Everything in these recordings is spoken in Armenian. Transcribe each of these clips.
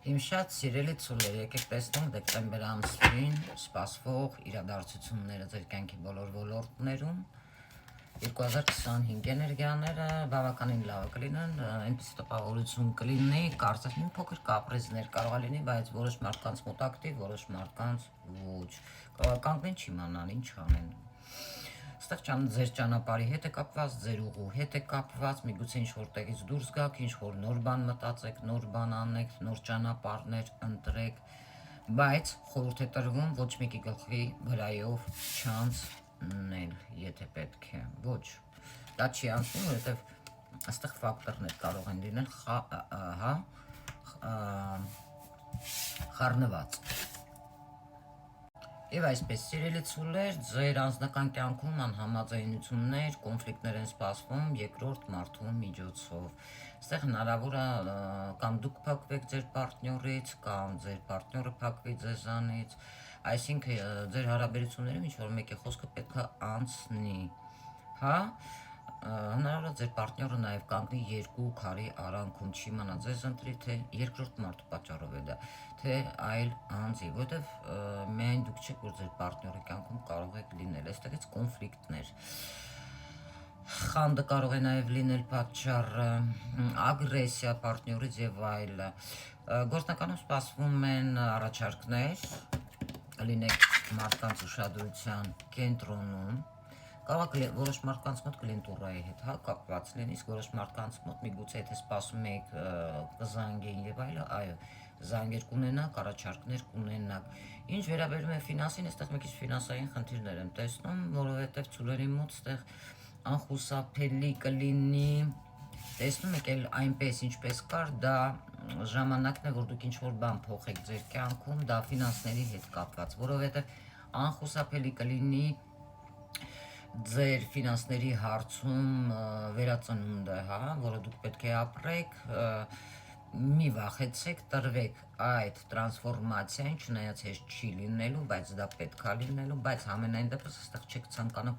Իմ շատ սիրելի ցուլեր, եկեք տեսնենք դեկտեմբեր ամսին սպասվող իրադարձությունները ձեր կյանքի բոլոր ոլորտներում 2025 էներգիաները բավականին լավ կլինեն, այնպիսի տպավորություն կլինի, կարծես մի փոքր կապրիզներ կարող է լինի, բայց որոշ մարդկանց մոտ ակտիվ, որոշ մարդկանց ոչ, կանգնեն չիմանան ինչ անեն։ Ստեղ ձեր ճանապարհի հետ է կապված, ձեր ուղու հետ է կապված, միգուցե ինչ-որ տեղից դուրս գաք, ինչ-որ նոր բան մտածեք, նոր բան անեք, նոր ճանապարհներ ընտրեք, բայց խորհուրդ է տրվում ոչ մեկի գլխի վրայով չանցնել, եթե պետք է, ոչ, դա չի անցնում, որովհետև այստեղ ֆակտորներ կարող են լինել խառնված։ Եվ այսպես, սիրելի ցուլեր, ձեր անձնական կյանքում անհամաձայնություններ, կոնֆլիկտներ են սպասվում երկրորդ մարդու միջոցով։ Այստեղ հնարավոր է կամ դուք փակվեք ձեր պարտներից, կամ ձեր պարտները փակվի ձեզանից, այսինքն ձեր հարաբերություններում ինչ-որ մեկի խոսքը պետք է անցնի, հա։ Հնարավոր է ձեր պարտները նաև կանգնի երկու քարի արանքում, չիմանա ձեզ ընտրի, թե երկրորդ մարդու պատճառով է դա, թե այլ անձի, որովհետև միայն դուք չեք, որ ձեր պարտների կյանքում կարող եք լինել, այստեղից կոնֆլիկտներ, խանդը կարող է նաև լինել պատճառը, ագրեսիա պարտներից եւ այլը։ Գործնականում սպասվում են առաջարկներ, լինեք մարդկանց ուշադրության կենտրոնում, կարող է որոշ մարդկանց մոտ կլինտուրայի հետ կապված լինի, իսկ որոշ մարդկանց մոտ միգուցե եթե սպասում եք կզանգեին եւ այլը, այո, զանգեր կունենաք, առաջարկներ կունենաք։ Ինչ վերաբերում է ֆինանսին, այստեղ մի քիչ ֆինանսային խնդիրներ եմ տեսնում, որովհետեւ ցուլերի մոտ այստեղ անխուսափելի կլինի, տեսնում եք էլ այնպես ինչպես կար, դա ժամանակն է, որ դուք ինչ-որ բան փոխեք ձեր կյանքում, դա ֆինանսների հետ կապված, որովհետեւ անխուսափելի կլինի ձեր ֆինանսների հարցում վերածնունդը, հա, որը դուք պետք է ապրեք, մի վախեցեք, տրվեք այդ տրանսֆորմացիային, չնայած հեշտ չի լինելու, բայց դա պետք է լինելու, բայց համենայն դեպս այստեղ չեք ցանկանա,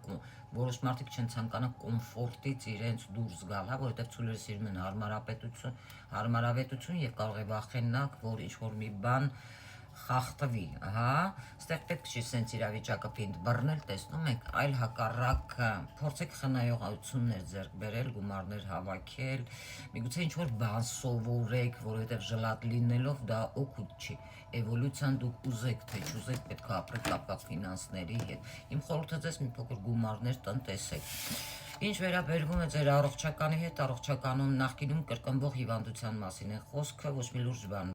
որոշ մարդիկ չեն ցանկանա կոմֆորտից իրենց դուրս գալ, հա, որովհետև ցուլերը սիրում են հարմարավետություն եւ կարող է վախենաք, որ ինչ-որ մի բան խախտվի, հա, այստեղ պետք չի սենց իրավիճակը պինդ բռնել, տեսնում եք, այլ հակառակ փորձեք խնայողություններ ձեռք բերել, գումարներ հավաքել, միգուցե ինչ-որ բան սովորեք, որովհետև ժլատ լինելով դա օգուտ չի, էվոլյուցիան դուք ուզեք, թե չուզեք, պետք է ապրեք կապված ֆինանսների հետ, իմ խորհուրդը ձեզ մի փոքր գումարներ տնտեսեք։ Ինչ վերաբերվում է ձեր առողջականի հետ, առողջականում նախկինում կրկնվող հիվանդության մասին է խոսքը, ոչ մի լուրջ բան